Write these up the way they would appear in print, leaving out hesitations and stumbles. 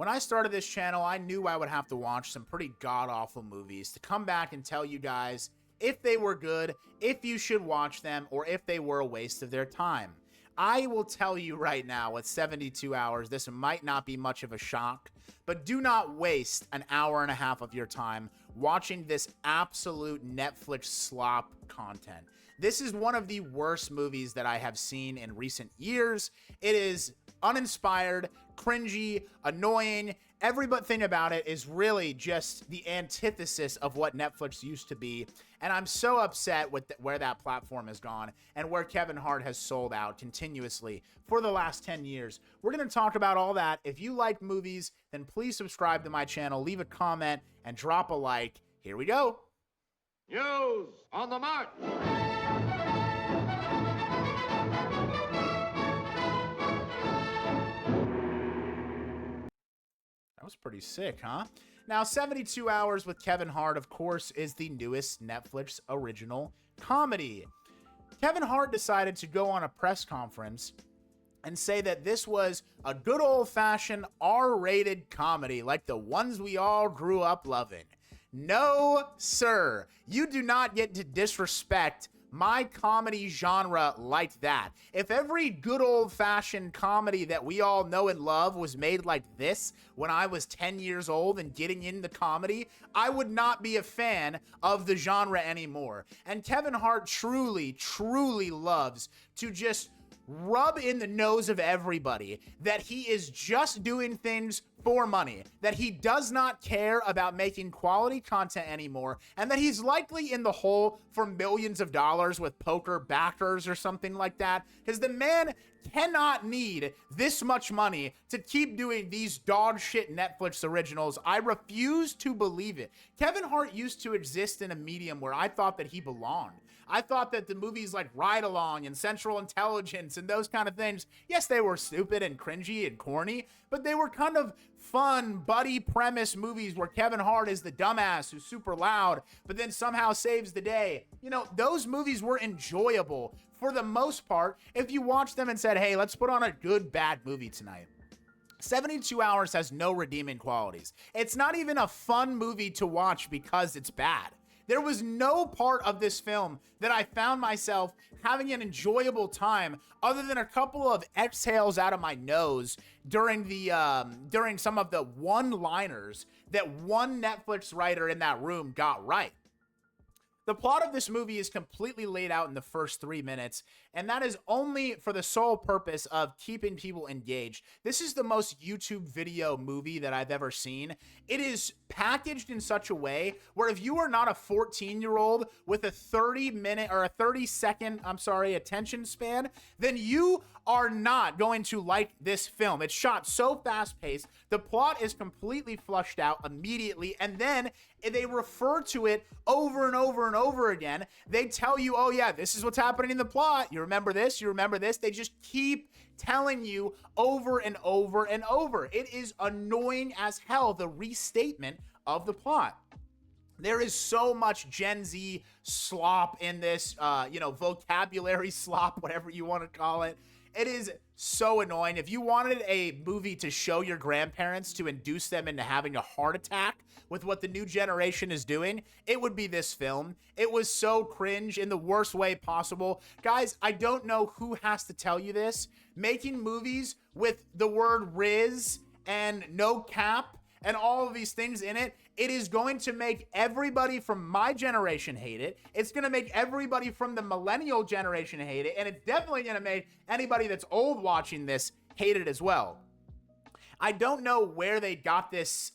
When I started this channel, I knew I would have to watch some pretty god-awful movies to come back and tell you guys if they were good, if you should watch them, or if they were a waste of their time. I will tell you right now, with 72 hours, this might not be much of a shock, but do not waste an hour and a half of your time watching this absolute Netflix slop content. This is one of the worst movies that I have seen in recent years. It is uninspired, cringy, annoying. Every thing about it is really just the antithesis of what Netflix used to be. And I'm so upset with where that platform has gone and where Kevin Hart has sold out continuously for the last 10 years. We're going to talk about all that. If you like movies, then please subscribe to my channel, leave a comment, and drop a like. Here we go. News on the march. That was pretty sick, huh? Now, 72 Hours with Kevin Hart, of course, is the newest Netflix original comedy. Kevin Hart decided to go on a press conference and say that this was a good old-fashioned R-rated comedy like the ones we all grew up loving. No, sir. You do not get to disrespect my comedy genre like that. If every good old-fashioned comedy that we all know and love was made like this when I was 10 years old and getting into comedy, I would not be a fan of the genre anymore. And Kevin Hart truly, truly loves to just rub in the nose of everybody that he is just doing things for money, that he does not care about making quality content anymore, and that he's likely in the hole for millions of dollars with poker backers or something like that, because the man cannot need this much money to keep doing these dog shit Netflix originals. I refuse to believe it. Kevin Hart used to exist in a medium where I thought that he belonged. I thought that the movies like Ride Along and Central Intelligence and those kind of things, yes, they were stupid and cringy and corny, but they were kind of fun, buddy premise movies where Kevin Hart is the dumbass who's super loud, but then somehow saves the day. You know, those movies were enjoyable for the most part if you watched them and said, hey, let's put on a good, bad movie tonight. 72 Hours has no redeeming qualities. It's not even a fun movie to watch because it's bad. There was no part of this film that I found myself having an enjoyable time other than a couple of exhales out of my nose during some of the one-liners that one Netflix writer in that room got right. The plot of this movie is completely laid out in the first 3 minutes, and that is only for the sole purpose of keeping people engaged. This is the most YouTube video movie that I've ever seen. It is packaged in such a way where if you are not a 14-year-old with a 30-minute or a 30-second, attention span, then you are not going to like this film. It's shot so fast-paced. The plot is completely flushed out immediately, and then they refer to it over and over and over again. They tell you, oh yeah, this is what's happening in the plot. You remember this? You remember this? They just keep telling you over and over and over. It is annoying as hell, the restatement of the plot. There is so much Gen Z slop in this, vocabulary slop, whatever you want to call it. It is so annoying. If you wanted a movie to show your grandparents to induce them into having a heart attack with what the new generation is doing, it would be this film. It was so cringe in the worst way possible. Guys, I don't know who has to tell you this. Making movies with the word Riz and no cap and all of these things in it, it is going to make everybody from my generation hate it. It's going to make everybody from the millennial generation hate it. And it's definitely going to make anybody that's old watching this hate it as well. I don't know where they got this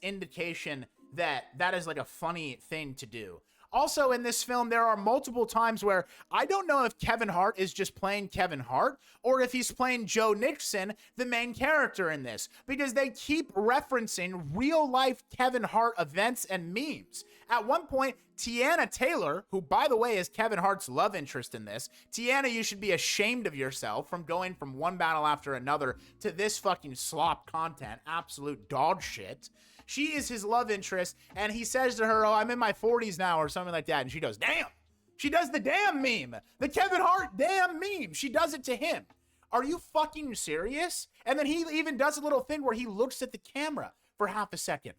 indication that that is like a funny thing to do. Also, in this film, there are multiple times where I don't know if Kevin Hart is just playing Kevin Hart or if he's playing Joe Nixon, the main character in this, because they keep referencing real-life Kevin Hart events and memes. At one point, Tiana Taylor, who, by the way, is Kevin Hart's love interest in this, Tiana, you should be ashamed of yourself from going from one battle after another to this fucking slop content, absolute dog shit. She is his love interest, and he says to her, oh, I'm in my 40s now, or something like that, and she goes, damn. She does the damn meme. The Kevin Hart damn meme. She does it to him. Are you fucking serious? And then he even does a little thing where he looks at the camera for half a second.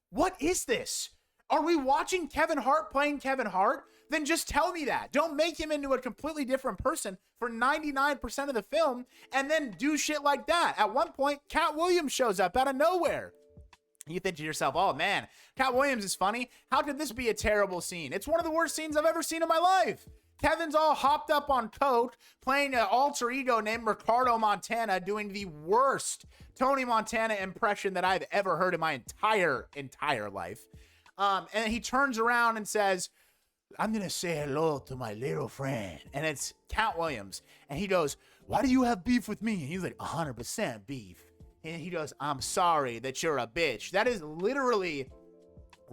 What is this? Are we watching Kevin Hart playing Kevin Hart? Then just tell me that. Don't make him into a completely different person for 99% of the film and then do shit like that. At one point, Cat Williams shows up out of nowhere. You think to yourself, oh man, Cat Williams is funny. How could this be a terrible scene? It's one of the worst scenes I've ever seen in my life. Kevin's all hopped up on coke, playing an alter ego named Ricardo Montana, doing the worst Tony Montana impression that I've ever heard in my entire life. And he turns around and says, I'm going to say hello to my little friend. And it's Cat Williams. And he goes, why do you have beef with me? And he's like, 100% beef. And he goes, I'm sorry that you're a bitch. That is literally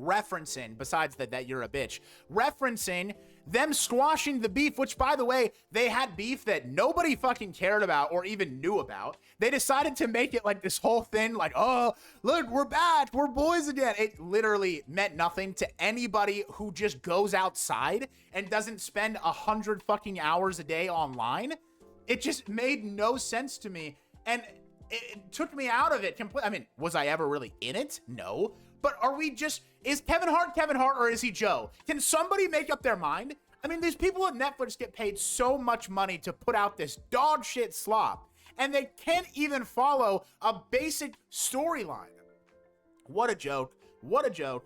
referencing, besides that you're a bitch, referencing them squashing the beef, which, by the way, they had beef that nobody fucking cared about or even knew about. They decided to make it like this whole thing, like, oh, look, we're back, we're boys again. It literally meant nothing to anybody who just goes outside and doesn't spend 100 fucking hours a day online. It just made no sense to me, and it took me out of it completely. I mean, was I ever really in it? No. But is Kevin Hart or is he Joe? Can somebody make up their mind? I mean, these people at Netflix get paid so much money to put out this dog shit slop, and they can't even follow a basic storyline. What a joke. What a joke.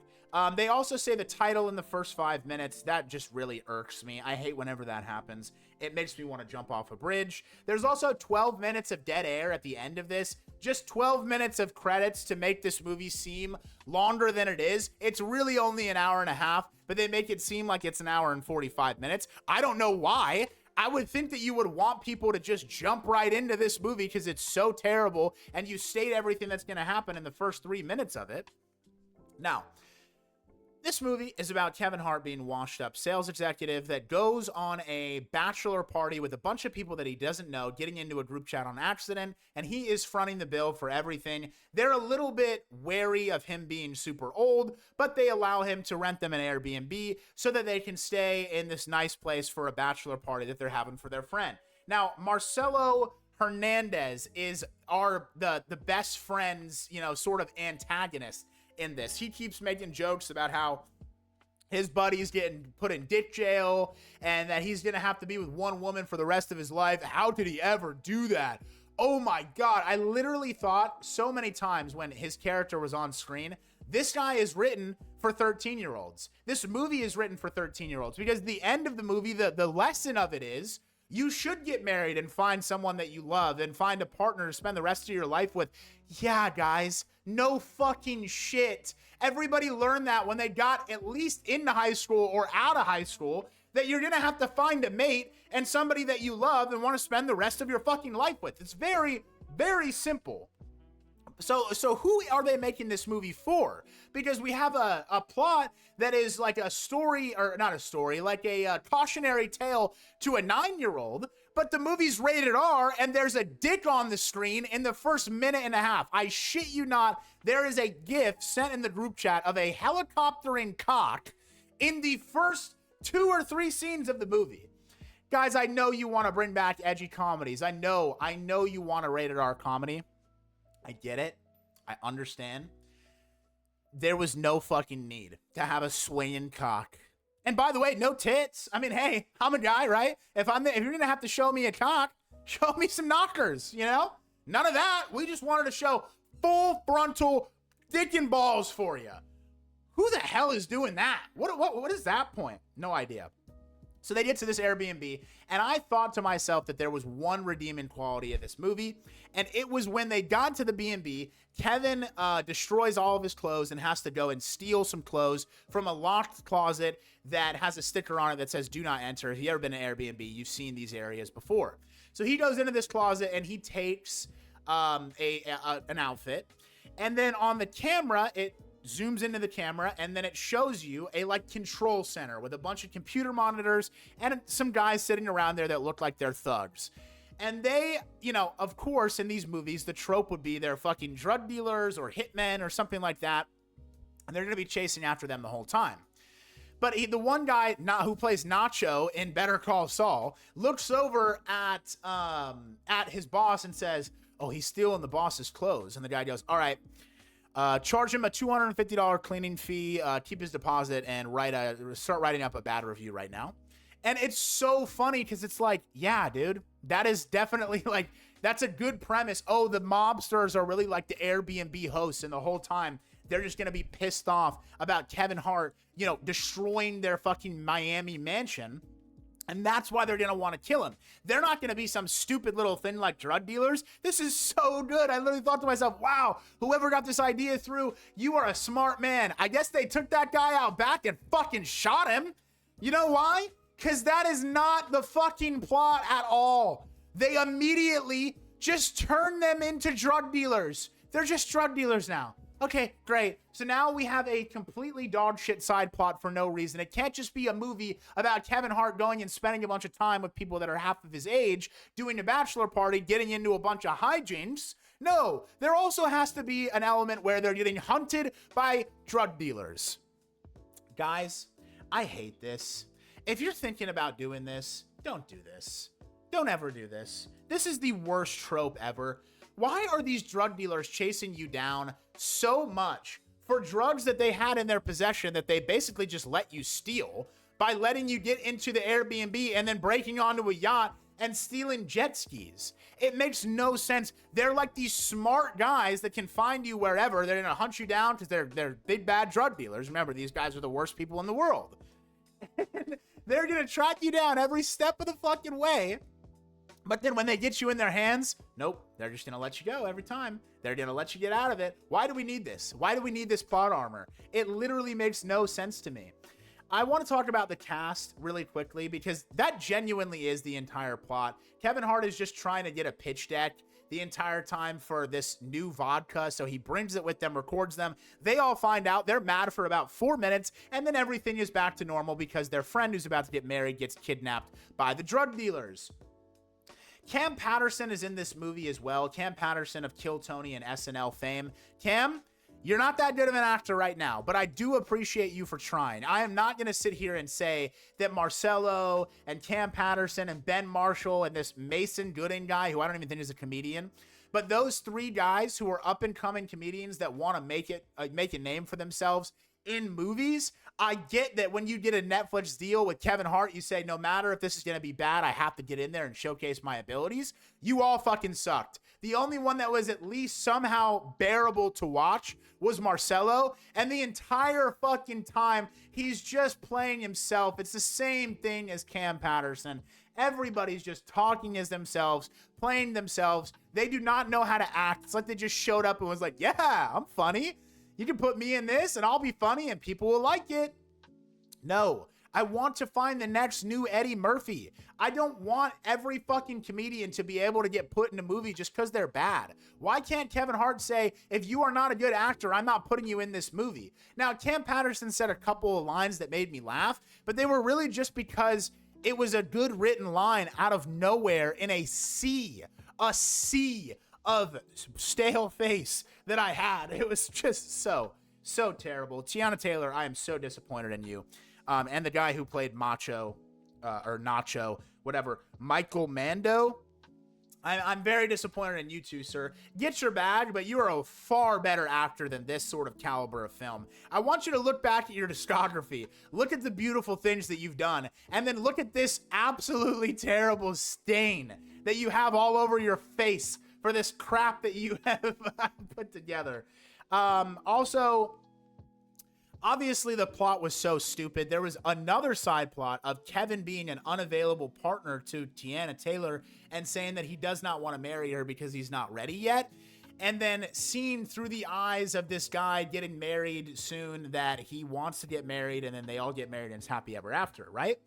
They also say the title in the first 5 minutes. That just really irks me. I hate whenever that happens. It makes me want to jump off a bridge. There's also 12 minutes of dead air at the end of this. Just 12 minutes of credits to make this movie seem longer than it is. It's really only an hour and a half, but they make it seem like it's an hour and 45 minutes. I don't know why. I would think that you would want people to just jump right into this movie because it's so terrible, and you state everything that's going to happen in the first 3 minutes of it. Now, this movie is about Kevin Hart being washed up sales executive that goes on a bachelor party with a bunch of people that he doesn't know, getting into a group chat on accident, and he is fronting the bill for everything. They're a little bit wary of him being super old, but they allow him to rent them an Airbnb so that they can stay in this nice place for a bachelor party that they're having for their friend. Now, Marcelo Hernandez is the best friend's, sort of antagonist in this. He keeps making jokes about how his buddy's getting put in dick jail and that he's gonna have to be with one woman for the rest of his life. How could he ever do that? Oh my god, I literally thought so many times when his character was on screen, this guy is written for 13-year-olds. This movie is written for 13-year-olds because the end of the movie, the lesson of it is you should get married and find someone that you love and find a partner to spend the rest of your life with. Yeah, guys, no fucking shit. Everybody learned that when they got at least into high school or out of high school, that you're going to have to find a mate and somebody that you love and want to spend the rest of your fucking life with. It's very, very simple. So who are they making this movie for? Because we have a plot that is like a story, or not a story, like a cautionary tale to a 9-year-old, but the movie's rated R and there's a dick on the screen in the first minute and a half. I shit you not, there is a GIF sent in the group chat of a helicoptering cock in the first 2 or 3 scenes of the movie. Guys, I know you want to bring back edgy comedies. I know you want a rated R comedy. I get it. I understand. There was no fucking need to have a swinging cock. And by the way, no tits. I mean, hey, I'm a guy, right? If you're gonna have to show me a cock, show me some knockers, None of that. We just wanted to show full frontal dick and balls for you. Who the hell is doing that? What is that point? No idea. So they get to this Airbnb, and I thought to myself that there was one redeeming quality of this movie, and it was when they got to the B&B, Kevin destroys all of his clothes and has to go and steal some clothes from a locked closet that has a sticker on it that says, do not enter. If you've ever been to Airbnb, you've seen these areas before. So he goes into this closet, and he takes an outfit, and then on the camera, it zooms into the camera, and then it shows you a control center with a bunch of computer monitors and some guys sitting around there that look like they're thugs. And they, of course, in these movies, the trope would be they're fucking drug dealers or hitmen or something like that, and they're going to be chasing after them the whole time. But the one guy who plays Nacho in Better Call Saul looks over at his boss and says, "Oh, he's stealing the boss's clothes." And the guy goes, "All right, charge him a $250 cleaning fee, keep his deposit, and start writing up a bad review right now." And it's so funny because it's like, yeah, dude, that is definitely like, that's a good premise. Oh, the mobsters are really like the Airbnb hosts, and the whole time they're just going to be pissed off about Kevin Hart, destroying their fucking Miami mansion. And that's why they're going to want to kill him. They're not going to be some stupid little thing like drug dealers. This is so good. I literally thought to myself, wow, whoever got this idea through, you are a smart man. I guess they took that guy out back and fucking shot him. You know why? Because that is not the fucking plot at all. They immediately just turn them into drug dealers. They're just drug dealers now. Okay, great. So now we have a completely dog shit side plot for no reason. It can't just be a movie about Kevin Hart going and spending a bunch of time with people that are half of his age, doing a bachelor party, getting into a bunch of hijinks. No, there also has to be an element where they're getting hunted by drug dealers. Guys, I hate this. If you're thinking about doing this, don't do this. Don't ever do this. This is the worst trope ever. Why are these drug dealers chasing you down so much for drugs that they had in their possession that they basically just let you steal by letting you get into the Airbnb and then breaking onto a yacht and stealing jet skis? It makes no sense. They're like these smart guys that can find you wherever. They're going to hunt you down because they're big bad drug dealers. Remember, these guys are the worst people in the world. They're going to track you down every step of the fucking way. But then when they get you in their hands, nope, they're just going to let you go every time. They're going to let you get out of it. Why do we need this? Why do we need this plot armor? It literally makes no sense to me. I want to talk about the cast really quickly because that genuinely is the entire plot. Kevin Hart is just trying to get a pitch deck the entire time for this new vodka. So he brings it with them, records them. They all find out. They're mad for about 4 minutes, and then everything is back to normal because their friend who's about to get married gets kidnapped by the drug dealers. Cam Patterson is in this movie as well. Cam Patterson of Kill Tony and SNL fame. Cam, you're not that good of an actor right now, but I do appreciate you for trying. I am not going to sit here and say that Marcelo and Cam Patterson and Ben Marshall and this Mason Gooding guy, who I don't even think is a comedian, but those three guys who are up-and-coming comedians that want to make a name for themselves in movies, I get that when you get a Netflix deal with Kevin Hart, you say, no matter if this is going to be bad, I have to get in there and showcase my abilities. You all fucking sucked. The only one that was at least somehow bearable to watch was Marcelo, and the entire fucking time, he's just playing himself. It's the same thing as Cam Patterson. Everybody's just talking as themselves, playing themselves. They do not know how to act. It's like they just showed up and was like, yeah, I'm funny. You can put me in this and I'll be funny and people will like it. No, I want to find the next new Eddie Murphy. I don't want every fucking comedian to be able to get put in a movie just because they're bad. Why can't Kevin Hart say, if you are not a good actor, I'm not putting you in this movie? Now, Cam Patterson said a couple of lines that made me laugh, but they were really just because it was a good written line out of nowhere in a sea of stale face that I had. It was just so terrible. Tiana Taylor, I am so disappointed in you. And the guy who played Nacho, whatever, Michael Mando. I'm very disappointed in you two, sir. Get your bag, but you are a far better actor than this sort of caliber of film. I want you to look back at your discography, look at the beautiful things that you've done, and then look at this absolutely terrible stain that you have all over your face for this crap that you have put together. Also, obviously the plot was so stupid. There was another side plot of Kevin being an unavailable partner to Tiana Taylor and saying that he does not want to marry her because he's not ready yet. And then seen through the eyes of this guy getting married soon that he wants to get married, and then they all get married and it's happy ever after, right?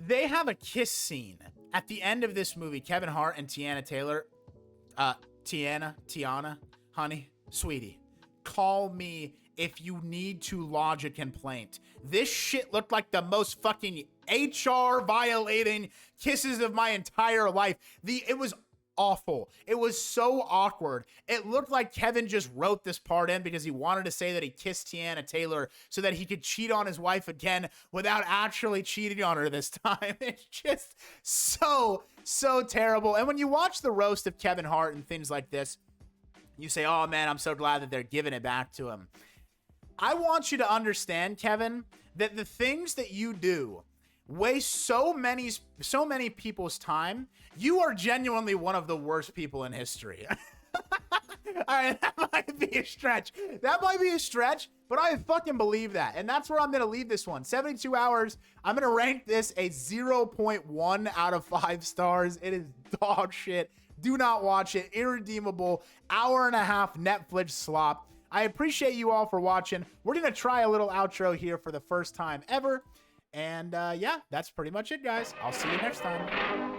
They have a kiss scene at the end of this movie, Kevin Hart and Tiana Taylor. Tiana, honey, sweetie, call me if you need to lodge a complaint. This shit looked like the most fucking HR violating kisses of my entire life. It was awful. It was so awkward. It looked like Kevin just wrote this part in because he wanted to say that he kissed Tiana Taylor so that he could cheat on his wife again without actually cheating on her this time. It's just so terrible. And when you watch the roast of Kevin Hart and things like this, you say, oh man, I'm so glad that they're giving it back to him. I want you to understand, Kevin, that the things that you do waste so many people's time. You are genuinely one of the worst people in history. All right, that might be a stretch. But I fucking believe that. And that's where I'm going to leave this one. 72 hours. I'm going to rank this a 0.1 out of 5 stars. It is dog shit. Do not watch it. Irredeemable. Hour-and-a-half Netflix slop. I appreciate you all for watching. We're going to try a little outro here for the first time ever. And yeah, that's pretty much it, guys. I'll see you next time.